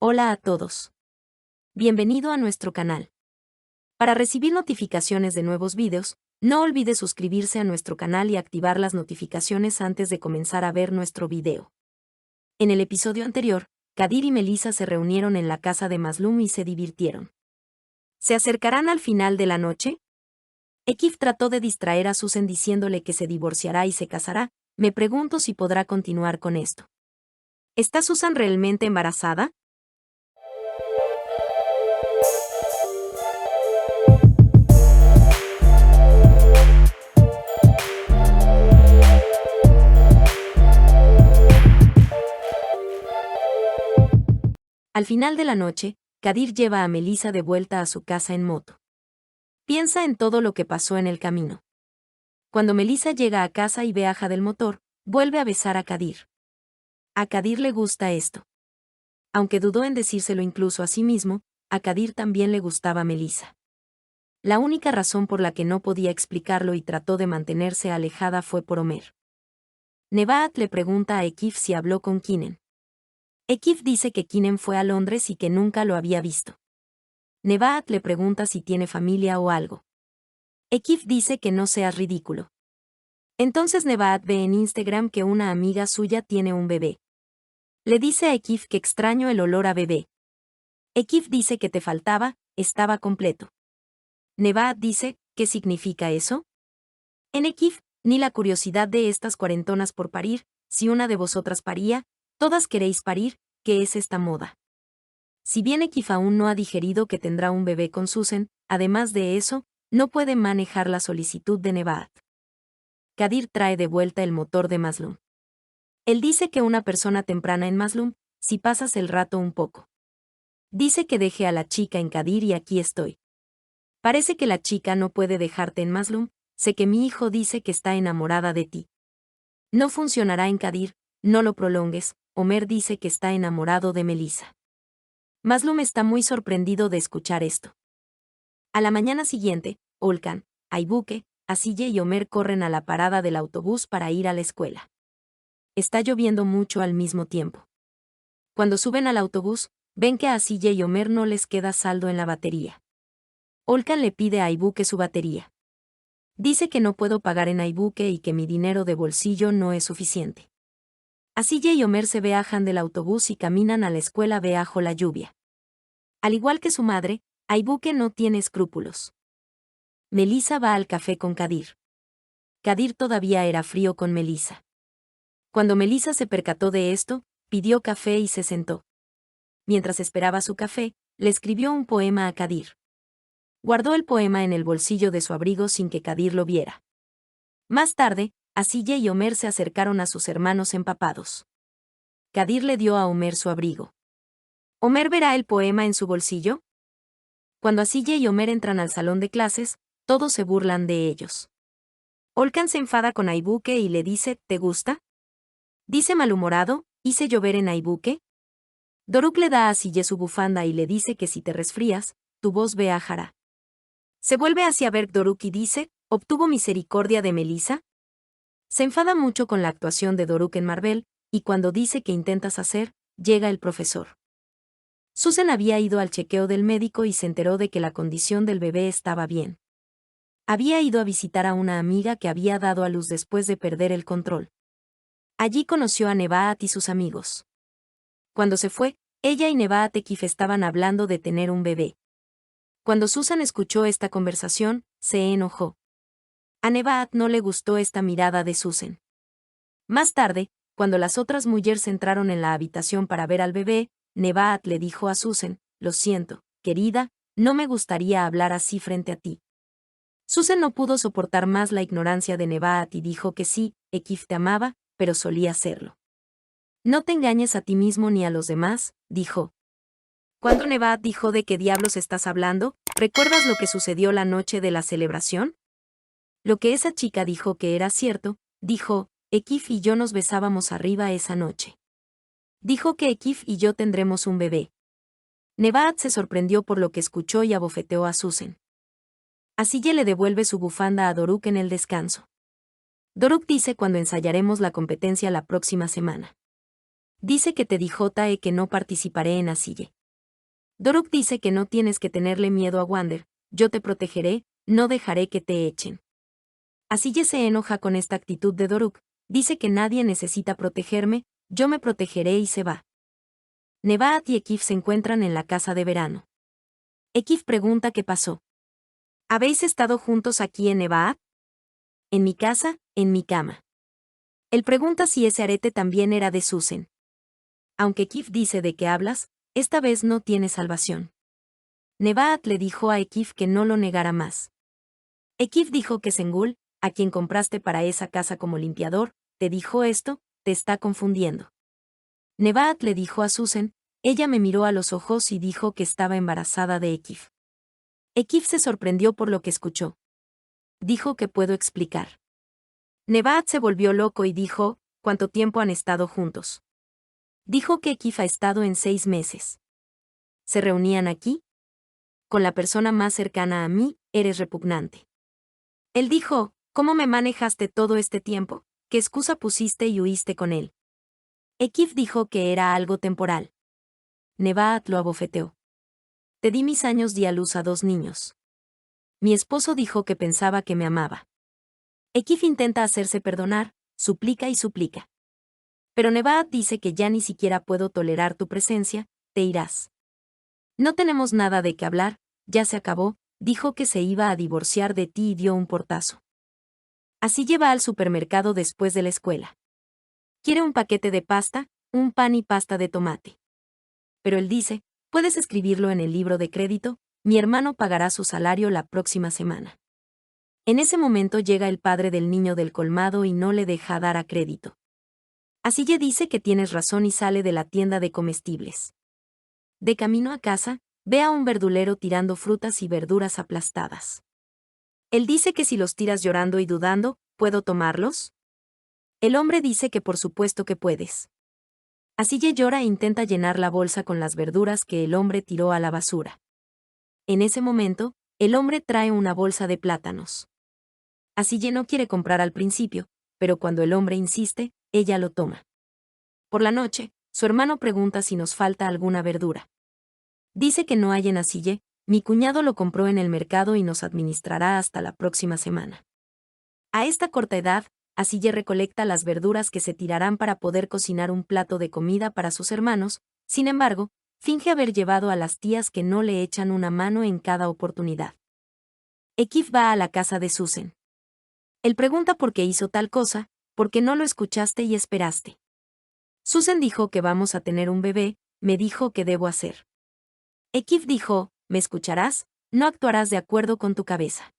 Hola a todos. Bienvenido a nuestro canal. Para recibir notificaciones de nuevos videos, no olvide suscribirse a nuestro canal y activar las notificaciones antes de comenzar a ver nuestro video. En el episodio anterior, Kadir y Melissa se reunieron en la casa de Mazlum y se divirtieron. ¿Se acercarán al final de la noche? Ekif trató de distraer a Susan diciéndole que se divorciará y se casará. Me pregunto si podrá continuar con esto. ¿Está Susan realmente embarazada? Al final de la noche, Kadir lleva a Melissa de vuelta a su casa en moto. Piensa en todo lo que pasó en el camino. Cuando Melissa llega a casa y ve a del motor, vuelve a besar a Kadir. A Kadir le gusta esto. Aunque dudó en decírselo incluso a sí mismo, a Kadir también le gustaba Melissa. La única razón por la que no podía explicarlo y trató de mantenerse alejada fue por Omer. Nebahat le pregunta a Ekif si habló con Kinen. Ekif dice que Kinen fue a Londres y que nunca lo había visto. Nebahat le pregunta si tiene familia o algo. Ekif dice que no seas ridículo. Entonces Nebahat ve en Instagram que una amiga suya tiene un bebé. Le dice a Ekif que extraño el olor a bebé. Ekif dice que te faltaba, estaba completo. Nebahat dice, ¿qué significa eso? En Ekif, ni la curiosidad de estas cuarentonas por parir, si una de vosotras paría, todas queréis parir, ¿qué es esta moda? Si bien Ekif aún no ha digerido que tendrá un bebé con Susan, además de eso, no puede manejar la solicitud de Nebahat. Kadir trae de vuelta el motor de Mazlum. Él dice que una persona temprana en Mazlum, si pasas el rato un poco. Dice que deje a la chica en Kadir y aquí estoy. Parece que la chica no puede dejarte en Mazlum, sé que mi hijo dice que está enamorada de ti. No funcionará en Kadir, no lo prolongues, Omer dice que está enamorado de Melissa. Mazlum está muy sorprendido de escuchar esto. A la mañana siguiente, Olkan, Aybuke, Asiye y Omer corren a la parada del autobús para ir a la escuela. Está lloviendo mucho al mismo tiempo. Cuando suben al autobús, ven que a Asiye y Omer no les queda saldo en la batería. Olkan le pide a Aybuke su batería. Dice que no puedo pagar en Aybuke y que mi dinero de bolsillo no es suficiente. Asiye y Omer se viajan del autobús y caminan a la escuela bajo la lluvia. Al igual que su madre, Aybuke no tiene escrúpulos. Melissa va al café con Kadir. Kadir todavía era frío con Melissa. Cuando Melissa se percató de esto, pidió café y se sentó. Mientras esperaba su café, le escribió un poema a Kadir. Guardó el poema en el bolsillo de su abrigo sin que Kadir lo viera. Más tarde, Asiye y Omer se acercaron a sus hermanos empapados. Kadir le dio a Omer su abrigo. ¿Omer verá el poema en su bolsillo? Cuando Asiye y Omer entran al salón de clases, todos se burlan de ellos. Olkan se enfada con Aybuke y le dice, ¿te gusta? Dice malhumorado, ¿hice llover en Aybuke? Doruk le da a Asiye su bufanda y le dice que si te resfrías, tu voz viajará. Se vuelve hacia Berk Doruk y dice, ¿obtuvo misericordia de Melissa? Se enfada mucho con la actuación de Doruk en Marvel, y cuando dice que intentas hacer, llega el profesor. Susan había ido al chequeo del médico y se enteró de que la condición del bebé estaba bien. Había ido a visitar a una amiga que había dado a luz después de perder el control. Allí conoció a Nebahat y sus amigos. Cuando se fue, ella y Nebahat Ekif estaban hablando de tener un bebé. Cuando Susan escuchó esta conversación, se enojó. A Nebahat no le gustó esta mirada de Susan. Más tarde, cuando las otras mujeres entraron en la habitación para ver al bebé, Nebahat le dijo a Susan, lo siento, querida, no me gustaría hablar así frente a ti. Susan no pudo soportar más la ignorancia de Nebahat y dijo que sí, Ekif te amaba, pero solía hacerlo. No te engañes a ti mismo ni a los demás, dijo. Cuando Nebahat dijo de qué diablos estás hablando, ¿recuerdas lo que sucedió la noche de la celebración? Lo que esa chica dijo que era cierto, dijo, Ekif y yo nos besábamos arriba esa noche. Dijo que Ekif y yo tendremos un bebé. Nebahat se sorprendió por lo que escuchó y abofeteó a Susan. Asiye le devuelve su bufanda a Doruk en el descanso. Doruk dice cuando ensayaremos la competencia la próxima semana. Dice que te dijo Tae que no participaré en Asiye. Doruk dice que no tienes que tenerle miedo a Wander, yo te protegeré, no dejaré que te echen. Asille se enoja con esta actitud de Doruk, dice que nadie necesita protegerme, yo me protegeré y se va. Nevaat y Ekif se encuentran en la casa de verano. Ekif pregunta qué pasó. ¿Habéis estado juntos aquí en Nevaat? En mi casa, en mi cama. Él pregunta si ese arete también era de Susan. Aunque Ekif dice de qué hablas, esta vez no tiene salvación. Nevaat le dijo a Ekif que no lo negara más. Ekif dijo que Sengul, a quien compraste para esa casa como limpiador, te dijo esto, te está confundiendo. Nevaat le dijo a Susan, ella me miró a los ojos y dijo que estaba embarazada de Ekif. Ekif se sorprendió por lo que escuchó. Dijo que puedo explicar. Nevaat se volvió loco y dijo, ¿cuánto tiempo han estado juntos? Dijo que Ekif ha estado en 6 meses. ¿Se reunían aquí? Con la persona más cercana a mí, eres repugnante. Él dijo, ¿cómo me manejaste todo este tiempo? ¿Qué excusa pusiste y huiste con él? Ekif dijo que era algo temporal. Nevaat lo abofeteó. Te di mis años, di a luz a 2 niños. Mi esposo dijo que pensaba que me amaba. Ekif intenta hacerse perdonar, suplica y suplica. Pero Nevaat dice que ya ni siquiera puedo tolerar tu presencia, te irás. No tenemos nada de qué hablar, ya se acabó, dijo que se iba a divorciar de ti y dio un portazo. Así lleva al supermercado después de la escuela. Quiere un paquete de pasta, un pan y pasta de tomate. Pero él dice, puedes escribirlo en el libro de crédito, mi hermano pagará su salario la próxima semana. En ese momento llega el padre del niño del colmado y no le deja dar a crédito. Asille dice que tienes razón y sale de la tienda de comestibles. De camino a casa, ve a un verdulero tirando frutas y verduras aplastadas. Él dice que si los tiras llorando y dudando, ¿puedo tomarlos? El hombre dice que por supuesto que puedes. Asille llora e intenta llenar la bolsa con las verduras que el hombre tiró a la basura. En ese momento, el hombre trae una bolsa de plátanos. Asille no quiere comprar al principio, pero cuando el hombre insiste, ella lo toma. Por la noche, su hermano pregunta si nos falta alguna verdura. Dice que no hay en Asille, mi cuñado lo compró en el mercado y nos administrará hasta la próxima semana. A esta corta edad, Asille recolecta las verduras que se tirarán para poder cocinar un plato de comida para sus hermanos, sin embargo, finge haber llevado a las tías que no le echan una mano en cada oportunidad. Ekif va a la casa de Susan. Él pregunta por qué hizo tal cosa, por qué no lo escuchaste y esperaste. Susan dijo que vamos a tener un bebé, me dijo qué debo hacer. Ekif dijo, ¿me escucharás? No actuarás de acuerdo con tu cabeza.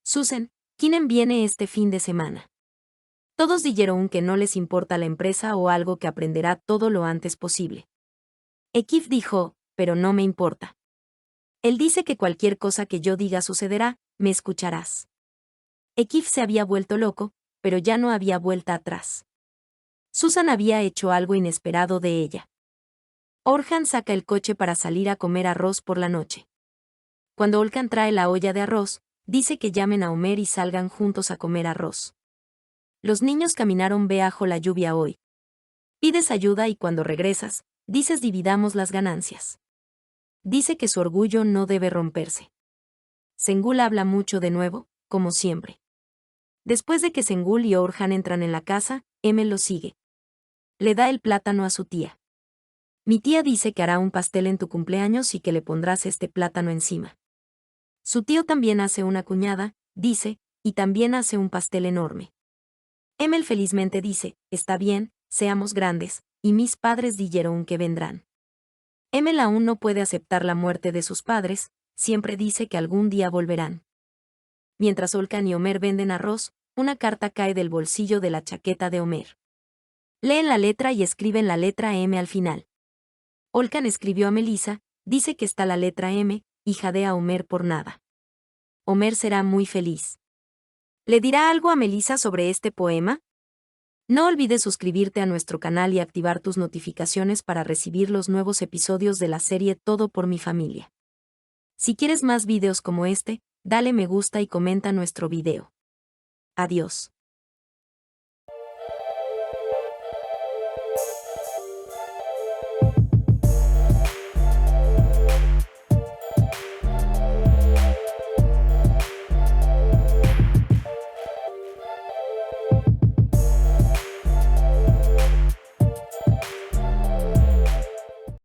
Susan, ¿quién viene este fin de semana? Todos dijeron que no les importa la empresa o algo que aprenderá todo lo antes posible. Ekif dijo, pero no me importa. Él dice que cualquier cosa que yo diga sucederá, me escucharás. Ekif se había vuelto loco, pero ya no había vuelta atrás. Susan había hecho algo inesperado de ella. Orhan saca el coche para salir a comer arroz por la noche. Cuando Orhan trae la olla de arroz, dice que llamen a Omer y salgan juntos a comer arroz. Los niños caminaron bajo la lluvia hoy. Pides ayuda y cuando regresas, dices dividamos las ganancias. Dice que su orgullo no debe romperse. Sengul habla mucho de nuevo, como siempre. Después de que Sengul y Orhan entran en la casa, Emel lo sigue. Le da el plátano a su tía. Mi tía dice que hará un pastel en tu cumpleaños y que le pondrás este plátano encima. Su tío también hace una cuñada, dice, y también hace un pastel enorme. Emel felizmente dice, está bien, seamos grandes, y mis padres dijeron que vendrán. Emel aún no puede aceptar la muerte de sus padres, siempre dice que algún día volverán. Mientras Orhan y Omer venden arroz, una carta cae del bolsillo de la chaqueta de Omer. Leen la letra y escriben la letra M al final. Orhan escribió a Melissa, dice que está la letra M, y jadea a Omer por nada. Omer será muy feliz. ¿Le dirá algo a Melissa sobre este poema? No olvides suscribirte a nuestro canal y activar tus notificaciones para recibir los nuevos episodios de la serie Todo por mi familia. Si quieres más videos como este, dale me gusta y comenta nuestro video. Adiós.